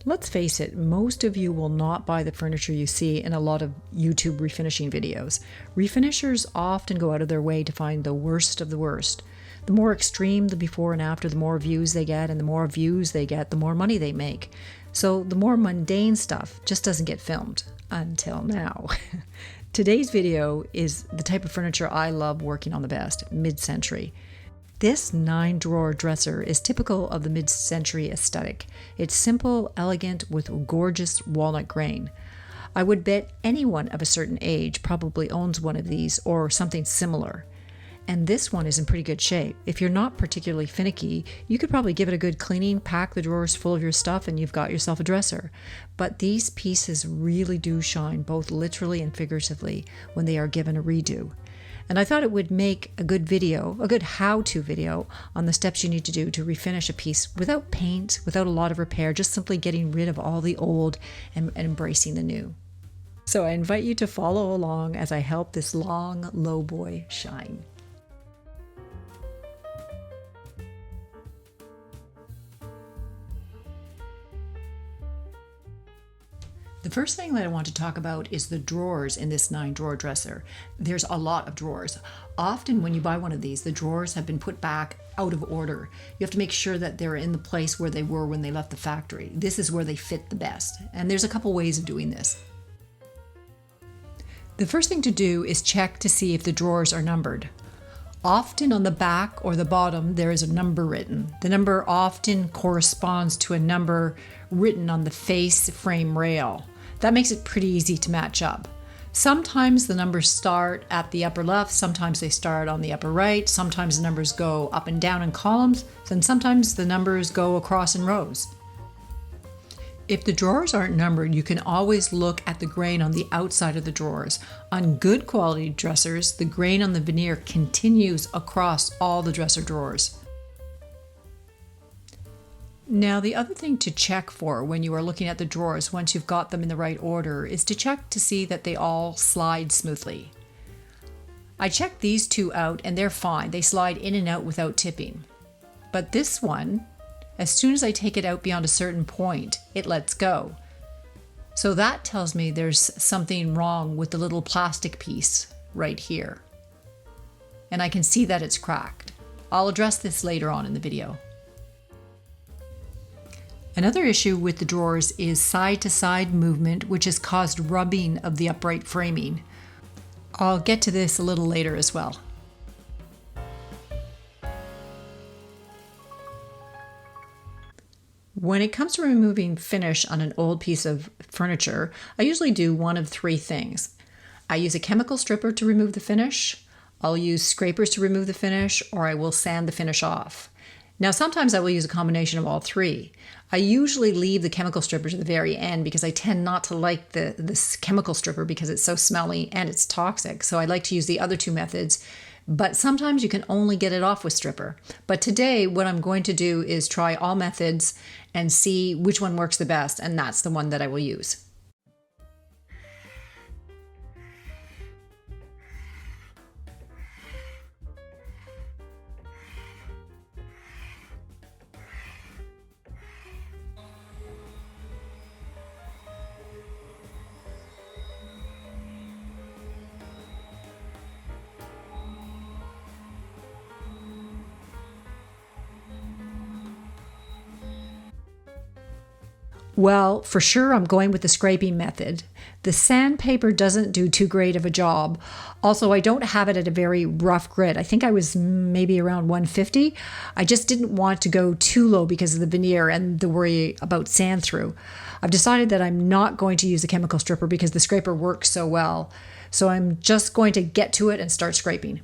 Let's face it, most of you will not buy the furniture you see in a lot of YouTube refinishing videos. Refinishers often go out of their way to find the worst of the worst. The more extreme the before and after, the more views they get, and the more views they get, the more money they make. So the more mundane stuff just doesn't get filmed. Until now. Today's video is the type of furniture I love working on the best, mid-century. This 9-drawer dresser is typical of the mid-century aesthetic. It's simple, elegant, with gorgeous walnut grain. I would bet anyone of a certain age probably owns one of these or something similar. And this one is in pretty good shape. If you're not particularly finicky, you could probably give it a good cleaning, pack the drawers full of your stuff, and you've got yourself a dresser. But these pieces really do shine, both literally and figuratively, when they are given a redo. And I thought it would make a good video, a good how-to video on the steps you need to do to refinish a piece without paint, without a lot of repair, just simply getting rid of all the old and embracing the new. So I invite you to follow along as I help this long, low boy shine. The first thing that I want to talk about is the drawers in this 9-drawer dresser. There's a lot of drawers. Often when you buy one of these, the drawers have been put back out of order. You have to make sure that they're in the place where they were when they left the factory. This is where they fit the best. And there's a couple ways of doing this. The first thing to do is check to see if the drawers are numbered. Often on the back or the bottom, there is a number written. The number often corresponds to a number written on the face frame rail. That makes it pretty easy to match up. Sometimes the numbers start at the upper left, sometimes they start on the upper right, sometimes the numbers go up and down in columns, and sometimes the numbers go across in rows. If the drawers aren't numbered, you can always look at the grain on the outside of the drawers. On good quality dressers, the grain on the veneer continues across all the dresser drawers. Now, the other thing to check for when you are looking at the drawers once you've got them in the right order is to check to see that they all slide smoothly. I checked these two out and they're fine. They slide in and out without tipping. But this one, as soon as I take it out beyond a certain point, it lets go. So that tells me there's something wrong with the little plastic piece right here. And I can see that it's cracked. I'll address this later on in the video. Another issue with the drawers is side-to-side movement, which has caused rubbing of the upright framing. I'll get to this a little later as well. When it comes to removing finish on an old piece of furniture, I usually do one of three things. I use a chemical stripper to remove the finish, I'll use scrapers to remove the finish, or I will sand the finish off. Now, sometimes I will use a combination of all three. I usually leave the chemical stripper to the very end because I tend not to like this chemical stripper because it's so smelly and it's toxic. So I like to use the other two methods, but sometimes you can only get it off with stripper. But today, what I'm going to do is try all methods and see which one works the best, and that's the one that I will use. Well, for sure, I'm going with the scraping method. The sandpaper doesn't do too great of a job. Also, I don't have it at a very rough grit. I think I was maybe around 150. I just didn't want to go too low because of the veneer and the worry about sand through. I've decided that I'm not going to use a chemical stripper because the scraper works so well. So I'm just going to get to it and start scraping.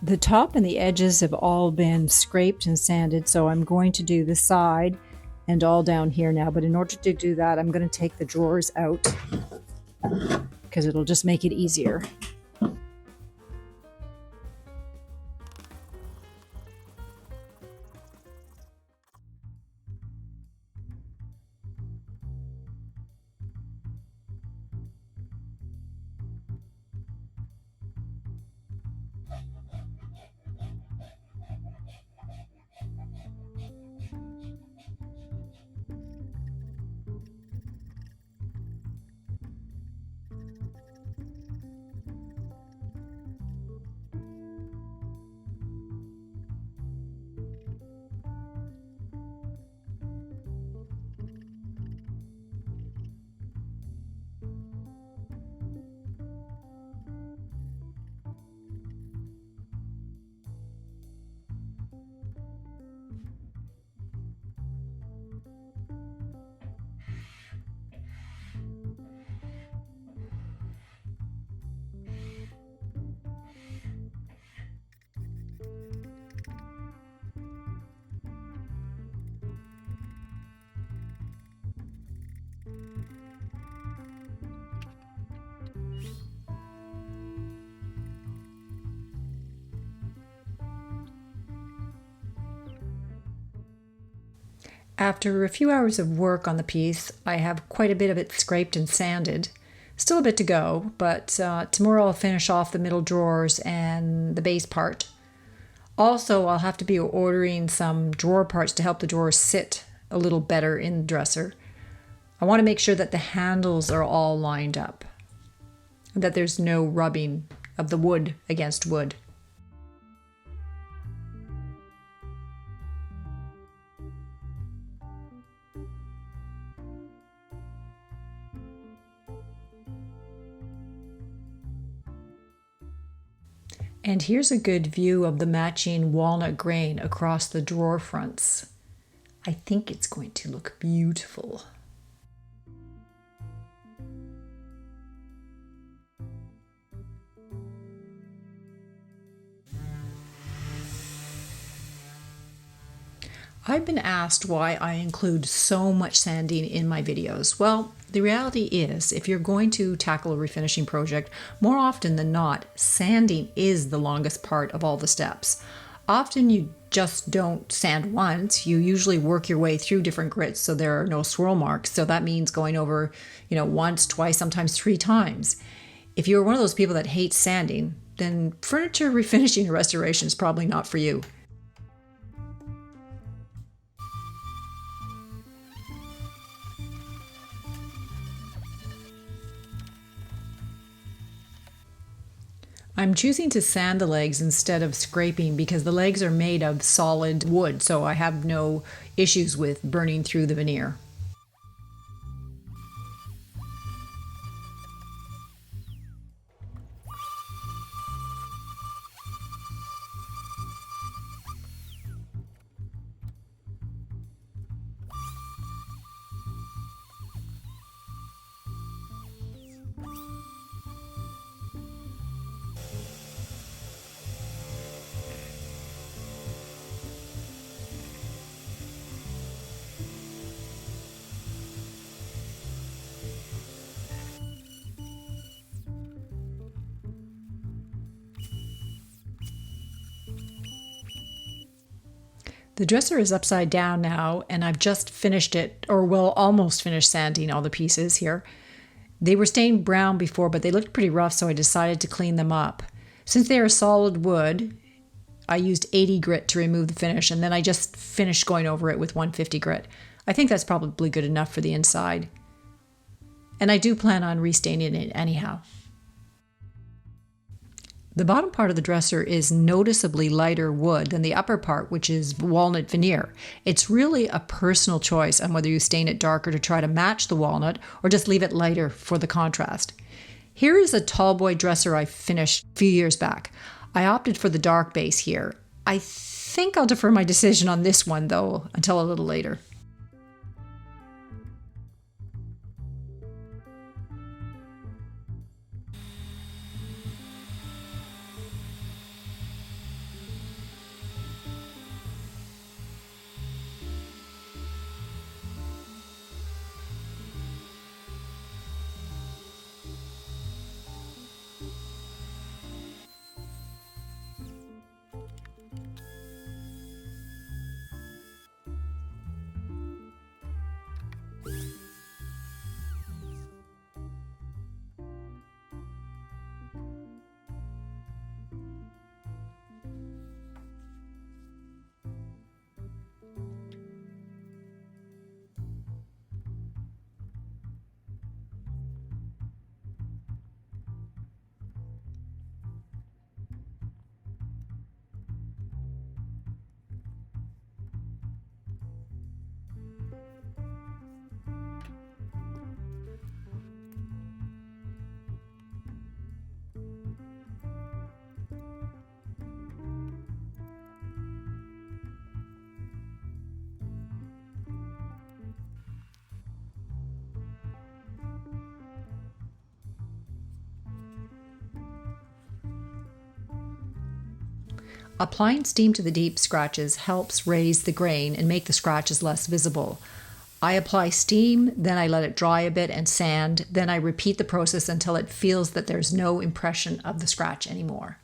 The top and the edges have all been scraped and sanded, so I'm going to do the side and all down here now. But in order to do that, I'm going to take the drawers out because it'll just make it easier. After a few hours of work on the piece, I have quite a bit of it scraped and sanded. Still a bit to go, but tomorrow I'll finish off the middle drawers and the base part. Also, I'll have to be ordering some drawer parts to help the drawers sit a little better in the dresser. I want to make sure that the handles are all lined up, and that there's no rubbing of the wood against wood. And here's a good view of the matching walnut grain across the drawer fronts. I think it's going to look beautiful. I've been asked why I include so much sanding in my videos. Well, the reality is, if you're going to tackle a refinishing project, more often than not, sanding is the longest part of all the steps. Often you just don't sand once. You usually work your way through different grits so there are no swirl marks. So that means going over, once, twice, sometimes 3 times. If you're one of those people that hates sanding, then furniture refinishing or restoration is probably not for you. I'm choosing to sand the legs instead of scraping because the legs are made of solid wood, so I have no issues with burning through the veneer. The dresser is upside down now, and I've just finished it, or will almost finish sanding all the pieces here. They were stained brown before, but they looked pretty rough, so I decided to clean them up. Since they are solid wood, I used 80 grit to remove the finish, and then I just finished going over it with 150 grit. I think that's probably good enough for the inside. And I do plan on restaining it anyhow. The bottom part of the dresser is noticeably lighter wood than the upper part, which is walnut veneer. It's really a personal choice on whether you stain it darker to try to match the walnut or just leave it lighter for the contrast. Here is a tallboy dresser I finished a few years back. I opted for the dark base here. I think I'll defer my decision on this one, though, until a little later. Applying steam to the deep scratches helps raise the grain and make the scratches less visible. I apply steam, then I let it dry a bit and sand, then I repeat the process until it feels that there's no impression of the scratch anymore.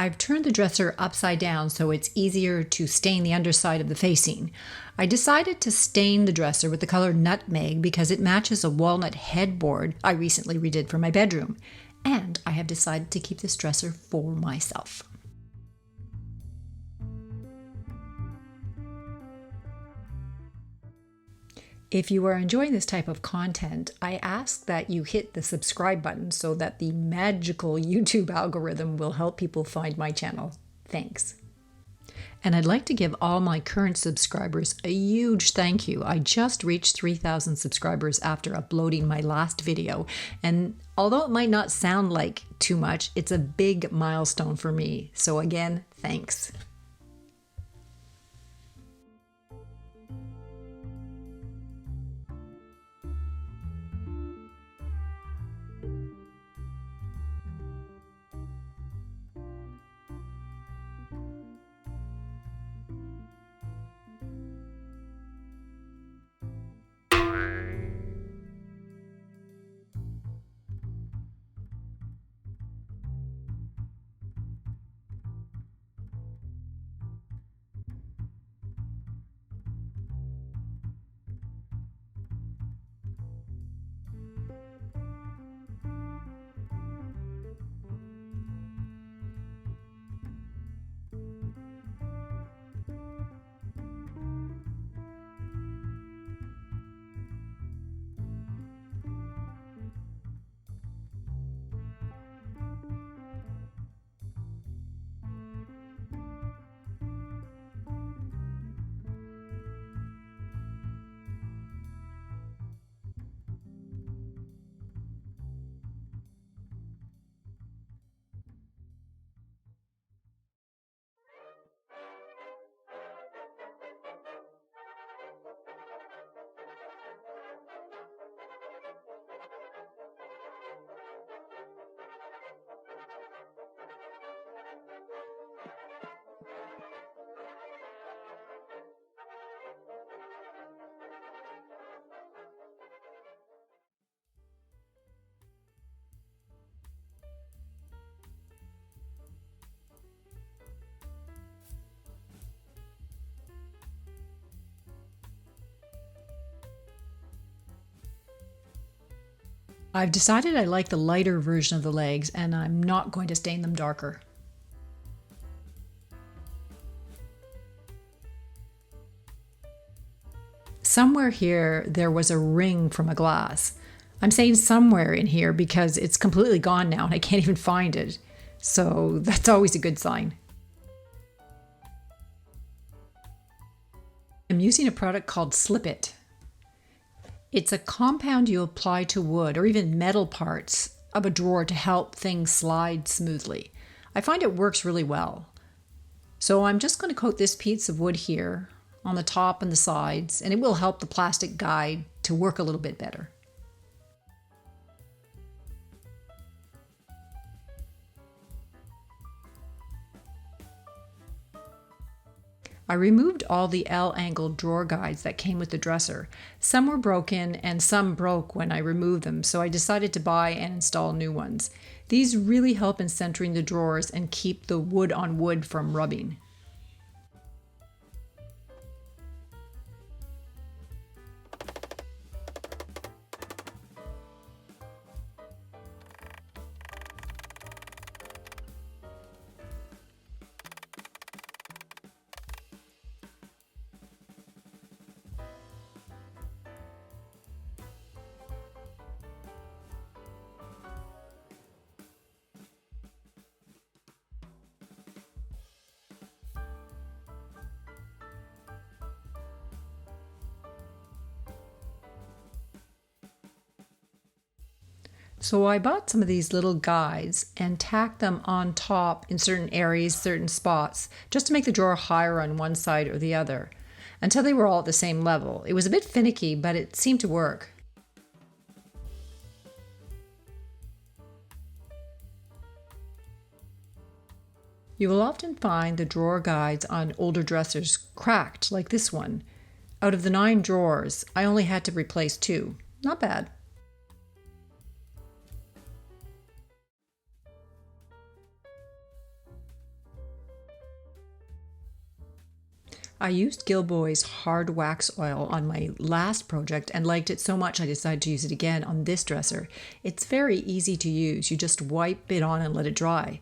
I've turned the dresser upside down so it's easier to stain the underside of the facing. I decided to stain the dresser with the color nutmeg because it matches a walnut headboard I recently redid for my bedroom. And I have decided to keep this dresser for myself. If you are enjoying this type of content, I ask that you hit the subscribe button so that the magical YouTube algorithm will help people find my channel. Thanks. And I'd like to give all my current subscribers a huge thank you. I just reached 3,000 subscribers after uploading my last video. And although it might not sound like too much, it's a big milestone for me. So again, thanks. I've decided I like the lighter version of the legs and I'm not going to stain them darker. Somewhere here there was a ring from a glass. I'm saying somewhere in here because it's completely gone now and I can't even find it. So that's always a good sign. I'm using a product called Slip It. It's a compound you apply to wood or even metal parts of a drawer to help things slide smoothly. I find it works really well. So I'm just going to coat this piece of wood here on the top and the sides, and it will help the plastic guide to work a little bit better. I removed all the L-angled drawer guides that came with the dresser. Some were broken and some broke when I removed them, so I decided to buy and install new ones. These really help in centering the drawers and keep the wood on wood from rubbing. So I bought some of these little guides and tacked them on top in certain areas, certain spots, just to make the drawer higher on one side or the other, until they were all at the same level. It was a bit finicky, but it seemed to work. You will often find the drawer guides on older dressers cracked, like this one. Out of the 9 drawers, I only had to replace 2. Not bad. I used Gilboy's hard wax oil on my last project and liked it so much I decided to use it again on this dresser. It's very easy to use. You just wipe it on and let it dry.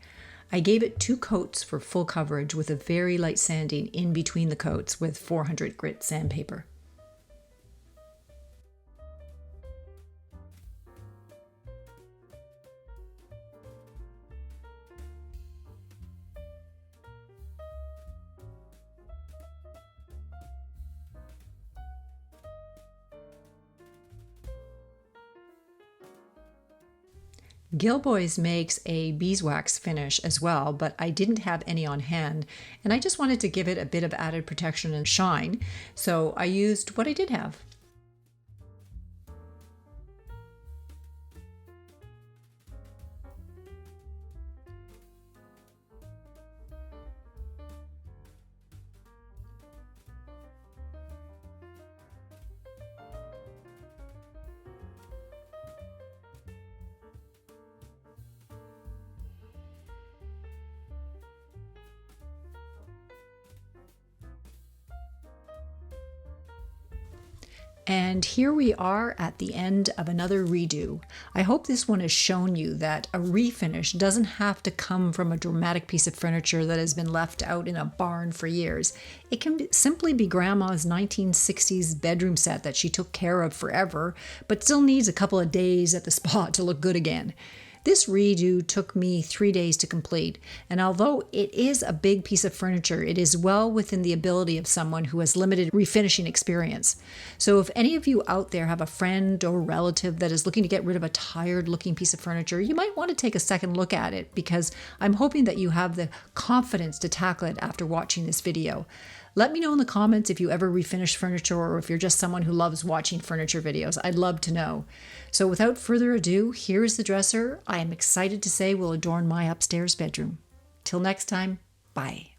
I gave it 2 coats for full coverage with a very light sanding in between the coats with 400 grit sandpaper. Gilboy's makes a beeswax finish as well, but I didn't have any on hand, and I just wanted to give it a bit of added protection and shine, so I used what I did have. And here we are at the end of another redo. I hope this one has shown you that a refinish doesn't have to come from a dramatic piece of furniture that has been left out in a barn for years. It can simply be Grandma's 1960s bedroom set that she took care of forever, but still needs a couple of days at the spa to look good again. This redo took me 3 days to complete, and although it is a big piece of furniture, it is well within the ability of someone who has limited refinishing experience. So if any of you out there have a friend or relative that is looking to get rid of a tired-looking piece of furniture, you might want to take a second look at it, because I'm hoping that you have the confidence to tackle it after watching this video. Let me know in the comments if you ever refinish furniture or if you're just someone who loves watching furniture videos. I'd love to know. So without further ado, here is the dresser I am excited to say will adorn my upstairs bedroom. Till next time, bye.